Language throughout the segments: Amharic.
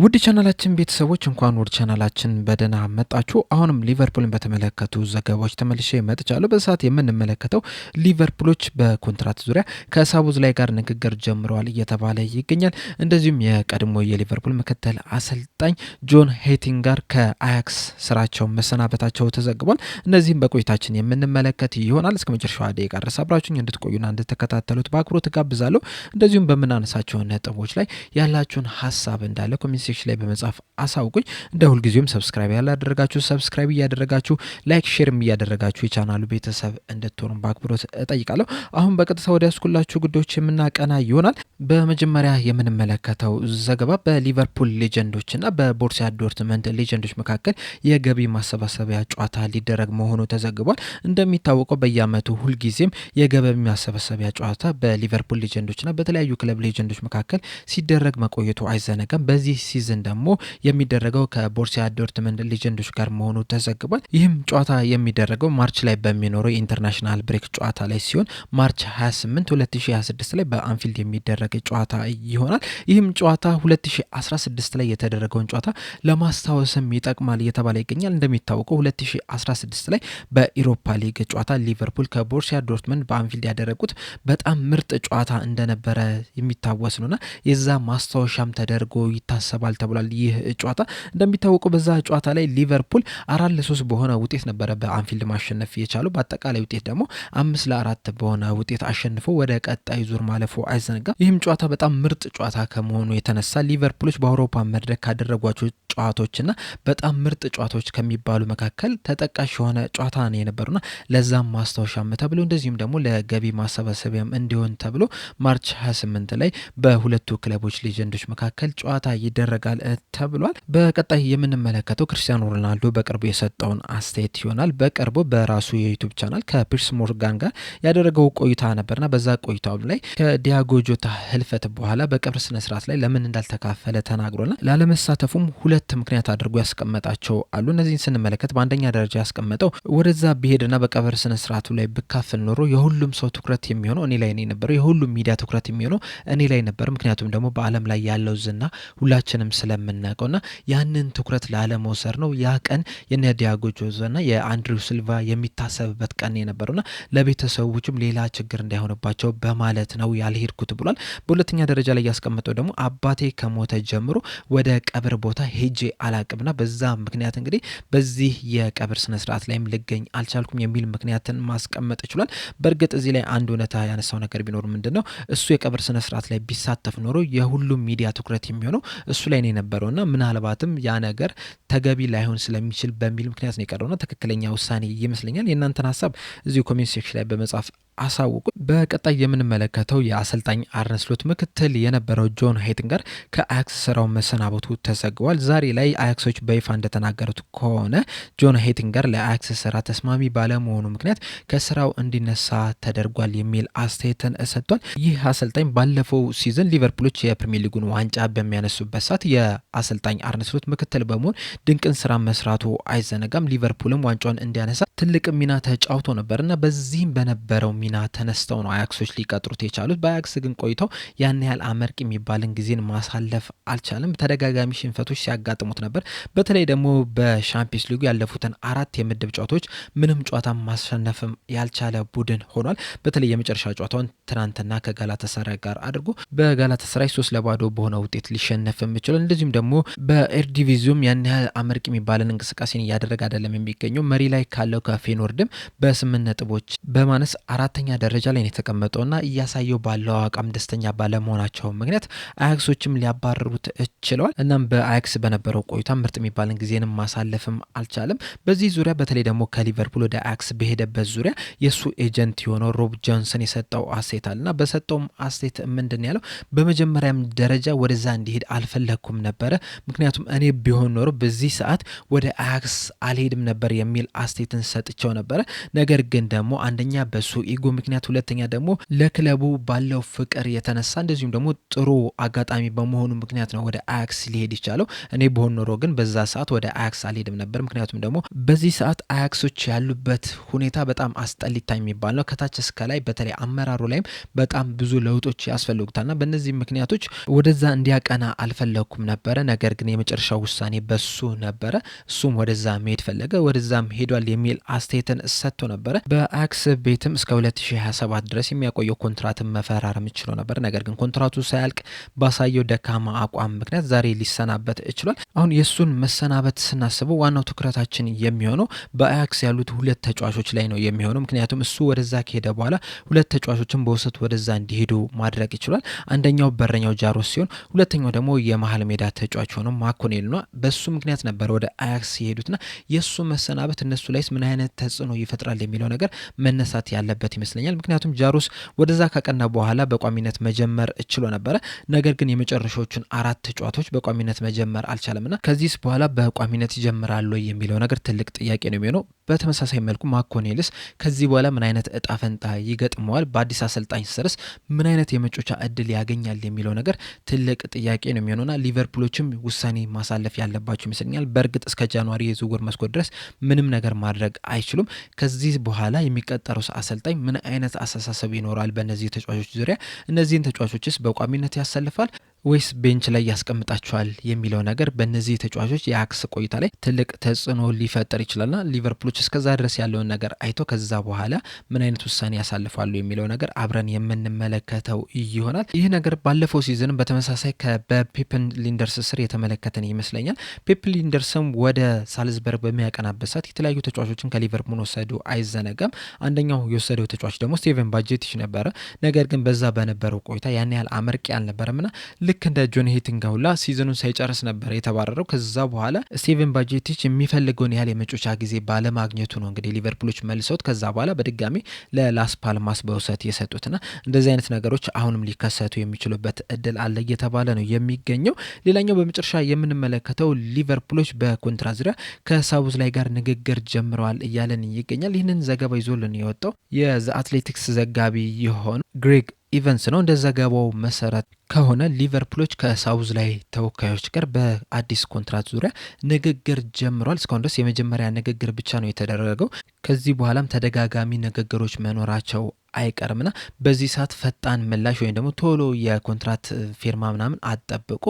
ውድ ቻናላችን ቤተሰቦች እንኳን ወደ ቻናላችን በደህና መጣችሁ። አሁንም ሊቨርፑልን በተመለከቱ ዘገባዎች ተመልሼ መጥቻለሁ። በሰዓት የምንመለከተው ሊቨርፑሎች በኮንትራት ዙሪያ ከሳቡዝ ላይ ጋር ንግግር ጀምረዋል እየተባለ ይገኛል። እንደዚሁም የቀድሞ የሊቨርፑል ምክትል አሰልጣኝ ጆን ሄቲንግ ጋር ከአያክስ ስራቸው መሰናበታቸው ተዘግቧል። እነዚህም በቆይታችን የምንመለከት ይሆናል። እስከ መጨረሻው ደቂቃ ድረስ አብራችሁኝ እንድትቆዩና እንድትከታተሉት በአክብሮት ጋብዛለሁ። እንደዚሁም በምናነሳቸው ነጥቦች ላይ ያላችሁን ሀሳብ እንዳለ ኮሜንት ሴክሽን ላይ በመጻፍ አሳውቁኝ። እንደ ሁልጊዜውም ሰብስክራይብ ያላደረጋችሁ ሰብስክራይብ እያደረጋችሁ ላይክ ሼርም እያደረጋችሁ የቻናሉ ቤተሰብ እንድትሆኑ በአክብሮት እጠይቃለሁ። አሁን በቀጥታ ወደ ያስኩላችሁ ጉዳዮች የምናቀና ይሆናል። በመጀመሪያ የምንመለከተው ዘገባ በሊቨርፑል ሌጀንዶችና በቦሩሲያ ዶርትመንድ ሌጀንዶች መካከል የገቢ ማሰባሰቢያ ጨዋታ ሊደረግ መሆኑ ተዘግቧል። እንደሚታወቀው በየአመቱ ሁልጊዜም የገቢ ማሰባሰቢያ ጨዋታ በሊቨርፑል ሌጀንዶችና በተለያዩ ክለብ ሌጀንዶች መካከል ሲደረግ መቆየቱ አይዘነጋም። በዚህ ሲዝን ደግሞ የሚደረገው ከቦሩሲያ ዶርትመንድ ሌጀንዶች ጋር መሆኑ ተዘግቧል። ይህም ጨዋታ የሚደረገው ማርች ላይ በሚኖረው የኢንተርናሽናል ብሬክ ጨዋታ ላይ ሲሆን ማርች 28 2026 ላይ በአንፊልድ የሚደረግ ጨዋታ ይሆናል። ይህም ጨዋታ 2016 ላይ የተደረገውን ጨዋታ ለማስታወስም ይጠቅማል እየተባለ ይገኛል። እንደሚታወቀው 2016 ላይ በኢሮፓ ሊግ ጨዋታ ሊቨርፑል ከቦሩሲያ ዶርትመንድ በአንፊልድ ያደረጉት በጣም ምርጥ ጨዋታ እንደነበረ የሚታወስ ነውና የዛ ማስታወሻም ተደርጎ ይታሰባል ተብሏል። ይህ ጨዋታ እንደሚታወቀው በዛ ጨዋታ ላይ ሊቨርፑል 4-3 በሆነ ውጤት ነበረ በአንፊልድ ማሸነፍ የቻለው። በአጠቃላይ ውጤት ደግሞ 5-4 በሆነ ውጤት አሸንፎ ወደ ቀጣይ ዙር ማለፉ አይዘነጋም። ይህም ጨዋታ በጣም ምርጥ ጨዋታ ከመሆኑ የተነሳ ሊቨርፑሎች በአውሮፓ መድረክ ካደረጓቸው ጨዋታዎችና በጣም ምርጥ ጨዋታዎች ከሚባሉ መካከል ተጠቃሽ የሆነ ጨዋታ ነው የነበሩና ለዛም ማስታወሻም ተብሎ እንደዚሁም ደግሞ ለገቢ ማሰባሰቢያም እንዲሆን ተብሎ ማርች 28 ላይ በሁለቱ ክለቦች ሌጀንዶች መካከል ጨዋታ ይደረጋል ተብሏል። በቀጣይ የምንመለከተው ክርስቲያኖ ሮናልዶ በቅርቡ የሰጠውን አስተያየት ይሆናል። በቅርቡ በራሱ የዩቲዩብ ቻናል ከፒርስ ሞርጋን ጋር ያደረገው ቆይታ ነበርና በዛ ቆይታው ላይ ከዲያጎ ጆታ ህልፈት በኋላ በቀብር ስነስርዓት ላይ ለምን እንዳልተካፈለ ተናግሮናል። ላለመሳተፉም ሁለት ምክንያት አድርጎ ያስቀመጣቸው አሉ። እነዚህን ስንመለከት በአንደኛ ደረጃ ያስቀመጠው ወደዛ ቢሄድና በቀብር ስነስርዓቱ ላይ ብካፈል ኖሮ የሁሉም ሰው ትኩረት የሚሆነው እኔ ላይ ነበር፣ የሁሉም ሚዲያ ትኩረት የሚሆነው እኔ ላይ ነበር። ምክንያቱም ደግሞ በዓለም ላይ ያለው ዝና ሁላችንም ስለምናውቀውና ያንን ትኩረት ላለመውሰድ ነው። ያ ቀን የነ ዲያጎ ጆታና የአንድሪው ሲልቫ የሚታሰብበት ቀን የነበረውና ለቤተሰቦችም ሌላ ችግር እንዳይሆንባቸው በማለት ነው ያልሄድኩት ብሏል። በሁለተኛ ደረጃ ላይ ያስቀመጠው ደግሞ አባቴ ከሞተ ጀምሮ ወደ ቀብር ቦታ ሄጄ አላቅምና በዛ ምክንያት እንግዲህ በዚህ የቀብር ስነስርዓት ላይም ልገኝ አልቻልኩም የሚል ምክንያትን ማስቀመጥ ይችላል። በእርግጥ እዚህ ላይ አንድ እውነታ ያነሳው ነገር ቢኖር ምንድነው እሱ የቀብር ስነስርዓት ላይ ቢሳተፍ ኖሮ የሁሉም ሚዲያ ትኩረት የሚሆነው እሱ ላይ ነው የነበረውና ምናልባትም ያ ነገር ተገቢ ላይሆን ስለሚችል በሚል ምክንያት ነው የቀረውና ትክክለኛ ውሳኔ ይመስለኛል። የእናንተን ሀሳብ እዚሁ ኮሜንት ሴክሽን ላይ በመጻፍ አሳውቁ። በቀጣይ የምንመለከተው የአሰልጣኝ አርነ ስሎት ምክትል የነበረው ጆን ሄቲንግ ጋር ከአያክስ ስራው መሰናበቱ ተዘግቧል። ዛሬ ላይ አያክሶች በይፋ እንደተናገሩት ከሆነ ጆን ሄቲንግ ጋር ለአያክስ ስራ ተስማሚ ባለመሆኑ ምክንያት ከስራው እንዲነሳ ተደርጓል የሚል አስተያየትን ሰጥቷል። ይህ አሰልጣኝ ባለፈው ሲዝን ሊቨርፑሎች የፕሪሚየር ሊጉን ዋንጫ በሚያነሱበት ሰዓት የአሰልጣኝ አርነ ስሎት ምክትል በመሆን ድንቅን ስራ መስራቱ አይዘነጋም። ሊቨርፑልም ዋንጫውን እንዲያነሳ ትልቅ ሚና ተጫውቶ ነበርና በዚህም በነበረው ሚና ተነስተው ነው አያክሶች ሊቀጥሩት የቻሉት። በአያክስ ግን ቆይተው ያን ያህል አመርቂ የሚባልን ጊዜን ማሳለፍ አልቻለም። ተደጋጋሚ ሽንፈቶች ሲያጋጥሙት ነበር። በተለይ ደግሞ በሻምፒየንስ ሊጉ ያለፉትን 4 የምድብ ጨዋታዎች ምንም ጨዋታ ማሸነፍም ያልቻለ ቡድን ሆኗል። በተለይ የመጨረሻ ጨዋታውን ትናንትና ከጋላታሳራይ ጋር አድርጎ በጋላታሳራይ 3-0 በሆነ ውጤት ሊሸነፍም ይችላል። እንደዚሁም ደግሞ በኤርዲቪዚዮም ያን ያህል አመርቂ የሚባልን እንቅስቃሴን እያደረገ አይደለም የሚገኘው። መሪ ላይ ካለው ከፌኖርድም በ8 ነጥቦች በማነስ 4ኛ ደረጃ ላይ ነው የተቀመጠውና እያሳየው ባለው አቋም ደስተኛ ባለመሆናቸው ምክንያት አያክሶችም ሊያባረሩት ችለዋል። እናም በአያክስ በነበረው ቆይታ ምርጥ የሚባልን ጊዜንም ማሳለፍም አልቻለም። በዚህ ዙሪያ በተለይ ደግሞ ከሊቨርፑል ወደ አያክስ በሄደበት ዙሪያ የሱ ኤጀንት የሆነው ሮብ ጆንሰን የሰጠው አስተያየት አለና በሰጠውም አስተያየት ምንድን ያለው በመጀመሪያም ደረጃ ወደዛ እንዲሄድ አልፈለኩም ነበረ፣ ምክንያቱም እኔ ቢሆን ኖሮ በዚህ ሰዓት ወደ አያክስ አልሄድም ነበር የሚል አስተያየትን ሰጥቸው ነበረ። ነገር ግን ደግሞ አንደኛ በሱ ኢጎ ኢጎ ምክንያት፣ ሁለተኛ ደግሞ ለክለቡ ባለው ፍቅር የተነሳ እንደዚሁም ደግሞ ጥሩ አጋጣሚ በመሆኑ ምክንያት ነው ወደ አያክስ ሊሄድ ይቻለው። እኔ በሆን ኖሮ ግን በዛ ሰዓት ወደ አያክስ አልሄድም ነበር። ምክንያቱም ደግሞ በዚህ ሰዓት አያክሶች ያሉበት ሁኔታ በጣም አስጠሊታ የሚባል ነው። ከታች እስከ ላይ በተለይ አመራሩ ላይም በጣም ብዙ ለውጦች ያስፈልጉታልና በእነዚህ ምክንያቶች ወደዛ እንዲያቀና አልፈለኩም ነበረ። ነገር ግን የመጨረሻው ውሳኔ በሱ ነበረ። እሱም ወደዛ መሄድ ፈለገ፣ ወደዛም ሄዷል የሚል አስተያየትን ሰጥቶ ነበረ። በአያክስ ቤትም እስከ 2027 ድረስ የሚያቆየው ኮንትራትን መፈራረም ችሎ ነበር። ነገር ግን ኮንትራቱ ሳያልቅ ባሳየው ደካማ አቋም ምክንያት ዛሬ ሊሰናበት ችሏል። አሁን የእሱን መሰናበት ስናስበው ዋናው ትኩረታችን የሚሆነው በአያክስ ያሉት ሁለት ተጫዋቾች ላይ ነው የሚሆነው። ምክንያቱም እሱ ወደዛ ከሄደ በኋላ ሁለት ተጫዋቾችን በውሰት ወደዛ እንዲሄዱ ማድረግ ይችላል። አንደኛው በረኛው ጃሮስ ሲሆን ሁለተኛው ደግሞ የመሀል ሜዳ ተጫዋች ሆነው ማኮኔል ነው። በሱ ምክንያት ነበር ወደ አያክስ የሄዱትና የእሱ መሰናበት እነሱ ላይስ ምን አይነት ተጽዕኖ ይፈጥራል የሚለው ነገር መነሳት ያለበት ይመስለኛል። ምክንያቱም ጃሮስ ወደዛ ካቀና በኋላ በቋሚነት መጀመር ችሎ ነበረ። ነገር ግን የመጨረሻዎቹን 4 ጨዋታዎች በቋሚነት መጀመር አልቻለምና ከዚህስ በኋላ በቋሚነት ይጀምራል የሚለው ነገር ትልቅ ጥያቄ ነው የሚሆነው። በተመሳሳይ መልኩ ማኮኔልስ ከዚህ በኋላ ምን አይነት እጣ ፈንታ ይገጥመዋል፣ በአዲስ አሰልጣኝ ስርስ ምን አይነት የመጮቻ እድል ያገኛል የሚለው ነገር ትልቅ ጥያቄ ነው የሚሆነውና ሊቨርፑሎችም ውሳኔ ማሳለፍ ያለባቸው ይመስለኛል። በእርግጥ እስከ ጃንዋሪ የዝውውር መስኮት ድረስ ምንም ነገር ማድረግ አይችሉም። ከዚህ በኋላ የሚቀጠረው አሰልጣኝ ምን አይነት አስተሳሰብ ይኖራል በእነዚህ ተጫዋቾች ዙሪያ፣ እነዚህን ተጫዋቾችስ በቋሚነት ያሰልፋል ወይስ ቤንች ላይ ያስቀምጣቸዋል የሚለው ነገር በእነዚህ ተጫዋቾች የአያክስ ቆይታ ላይ ትልቅ ተጽዕኖ ሊፈጠር ይችላልና ሊቨርፑሎች እስከዛ ድረስ ያለውን ነገር አይቶ ከዛ በኋላ ምን አይነት ውሳኔ ያሳልፋሉ የሚለው ነገር አብረን የምንመለከተው ይሆናል። ይህ ነገር ባለፈው ሲዝን በተመሳሳይ በፔፕ ሊንደርስ ስር የተመለከተን ይመስለኛል። ፔፕ ሊንደርስም ወደ ሳልዝበርግ በሚያቀናበት ሰዓት የተለያዩ ተጫዋቾችን ከሊቨርፑል ወሰዱ አይዘነጋም። አንደኛው የወሰደው ተጫዋች ደግሞ ስቴቨን ባጄቲች ነበረ። ነገር ግን በዛ በነበረው ቆይታ ያን ያህል አመርቂ አልነበረምና ልክ እንደ ጆን ሄቲንጋ ሁላ ሲዝኑን ሳይጨርስ ነበር የተባረረው። ከዛ በኋላ ስቴቨን ባጄቲች የሚፈልገውን ያህል የመጮቻ ጊዜ ባለማግኘቱ ነው እንግዲህ ሊቨርፑሎች መልሰውት ከዛ በኋላ በድጋሚ ለላስ ፓልማስ በውሰት የሰጡትና እንደዚህ አይነት ነገሮች አሁንም ሊከሰቱ የሚችሉበት እድል አለ እየተባለ ነው የሚገኘው። ሌላኛው በመጨረሻ የምንመለከተው ሊቨርፑሎች በኮንትራት ዙሪያ ከሳቡዝ ላይ ጋር ንግግር ጀምረዋል እያለን ይገኛል። ይህንን ዘገባ ይዞልን የወጣው የዘ አትሌቲክስ ዘጋቢ የሆነው ግሬግ ኢቨንስ ነው። እንደ ዘገባው መሰረት ከሆነ ሊቨርፑሎች ከሳውዝ ላይ ተወካዮች ጋር በአዲስ ኮንትራት ዙሪያ ንግግር ጀምሯል። እስካሁን ድረስ የመጀመሪያ ንግግር ብቻ ነው የተደረገው። ከዚህ በኋላም ተደጋጋሚ ንግግሮች መኖራቸው አይቀርምና በዚህ ሰዓት ፈጣን ምላሽ ወይም ደግሞ ቶሎ የኮንትራት ፊርማ ምናምን አጠብቁ፣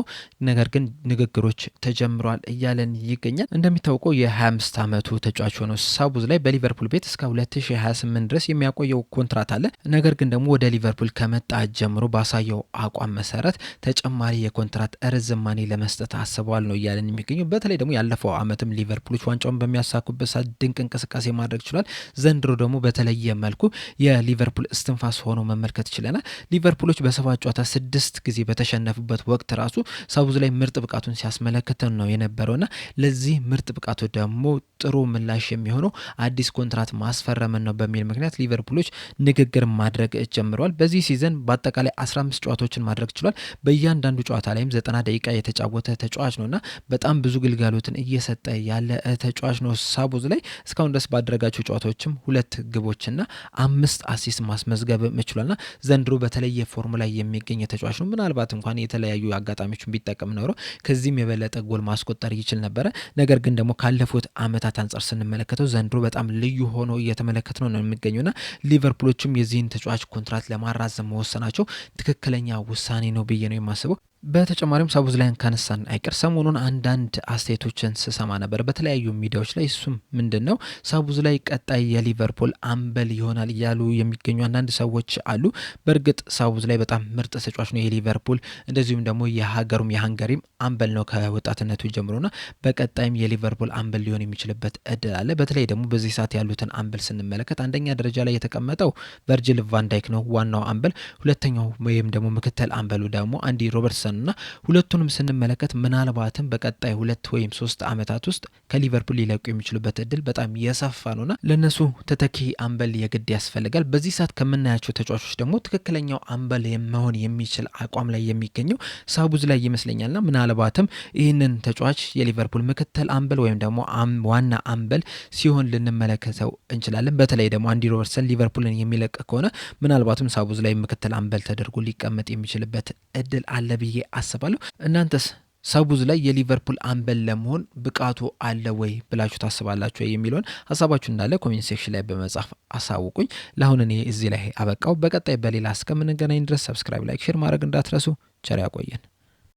ነገር ግን ንግግሮች ተጀምሯል እያለን ይገኛል። እንደሚታወቀው የ25 ዓመቱ ተጫዋች ሆኖ ሳቡዝ ላይ በሊቨርፑል ቤት እስከ 2028 ድረስ የሚያቆየው ኮንትራት አለ። ነገር ግን ደግሞ ወደ ሊቨርፑል ከመጣ ጀምሮ ባሳየው አቋም መሰረት ተጨማሪ የኮንትራት ርዝማኔ ለመስጠት አስበዋል ነው እያለን የሚገኘው። በተለይ ደግሞ ያለፈው ዓመትም ሊቨርፑሎች ዋንጫውን በሚያሳኩበት ሰዓት ድንቅ እንቅስቃሴ ማድረግ ችሏል። ዘንድሮ ደግሞ በተለየ መልኩ የሊቨርፑል እስትንፋስ ሆኖ መመልከት ይችላል። ሊቨርፑሎች በ7 ጨዋታ 6 ጊዜ በተሸነፉበት ወቅት ራሱ ሳቡዝ ላይ ምርጥ ብቃቱን ሲያስመለክተን ነው የነበረውና ለዚህ ምርጥ ብቃቱ ደግሞ ጥሩ ምላሽ የሚሆነው አዲስ ኮንትራት ማስፈረምን ነው በሚል ምክንያት ሊቨርፑሎች ንግግር ማድረግ ጀምረዋል። በዚህ ሲዝን በአጠቃላይ 15 ጨዋታዎችን ማድረግ ችሏል። በእያንዳንዱ ጨዋታ ላይም 90 ደቂቃ የተጫወተ ተጫዋች ነውና በጣም ብዙ ግልጋሎትን እየሰጠ ያለ ተጫዋች ነው። ሳቡዝ ላይ እስካሁን ድረስ ባደረጋቸው ጨዋታዎችም 2 ግቦችና 5 አሲስት ማስመዝገብ ችሏልና ዘንድሮ በተለየ ፎርም ላይ የሚገኝ ተጫዋች ነው። ምናልባት እንኳን የተለያዩ አጋጣሚዎችን ቢጠቀም ኖሮ ከዚህም የበለጠ ጎል ማስቆጠር ይችል ነበረ። ነገር ግን ደግሞ ካለፉት ዓመታት አንጻር ስንመለከተው ዘንድሮ በጣም ልዩ ሆኖ እየተመለከት ነው የሚገኙና ሊቨርፑሎችም የዚህን ተጫዋች ኮንትራት ለማራዘም መወሰናቸው ትክክለኛ ውሳኔ ነው ብዬ ነው የማስበው። በተጨማሪም ሳቡዝ ላይ ካነሳን አይቀር ሰሞኑን አንዳንድ አስተያየቶችን ስሰማ ነበር በተለያዩ ሚዲያዎች ላይ። እሱም ምንድን ነው ሳቡዝ ላይ ቀጣይ የሊቨርፑል አምበል ይሆናል እያሉ የሚገኙ አንዳንድ ሰዎች አሉ። በእርግጥ ሳቡዝ ላይ በጣም ምርጥ ተጫዋች ነው የሊቨርፑል እንደዚሁም ደግሞ የሀገሩም የሃንጋሪም አምበል ነው ከወጣትነቱ ጀምሮና በቀጣይም የሊቨርፑል አምበል ሊሆን የሚችልበት እድል አለ። በተለይ ደግሞ በዚህ ሰዓት ያሉትን አምበል ስንመለከት አንደኛ ደረጃ ላይ የተቀመጠው ቨርጂል ቫንዳይክ ነው ዋናው አምበል። ሁለተኛው ወይም ደግሞ ምክትል አምበሉ ደግሞ አንዲ ሮበርትሰን የተወሰኑና ሁለቱንም ስንመለከት ምናልባትም በቀጣይ 2 ወይም 3 ዓመታት ውስጥ ከሊቨርፑል ሊለቁ የሚችሉበት እድል በጣም የሰፋ ነውና ለነሱ ተተኪ አምበል የግድ ያስፈልጋል። በዚህ ሰዓት ከምናያቸው ተጫዋቾች ደግሞ ትክክለኛው አምበል መሆን የሚችል አቋም ላይ የሚገኘው ሳቡዝ ላይ ይመስለኛልና ምናልባትም ይህንን ተጫዋች የሊቨርፑል ምክትል አምበል ወይም ደግሞ ዋና አምበል ሲሆን ልንመለከተው እንችላለን። በተለይ ደግሞ አንዲ ሮበርትሰን ሊቨርፑልን የሚለቅ ከሆነ ምናልባትም ሳቡዝ ላይ ምክትል አምበል ተደርጎ ሊቀመጥ የሚችልበት እድል አለ ብዬ አስባለሁ። እናንተስ ሳቡዝ ላይ የሊቨርፑል አምበል ለመሆን ብቃቱ አለ ወይ ብላችሁ ታስባላችሁ የሚለውን ሀሳባችሁ እንዳለ ኮሜንት ሴክሽን ላይ በመጻፍ አሳውቁኝ። ለአሁን እኔ እዚህ ላይ አበቃው። በቀጣይ በሌላ እስከምንገናኝ ድረስ ሰብስክራይብ፣ ላይክ፣ ሼር ማድረግ እንዳትረሱ። ቸር ያቆየን።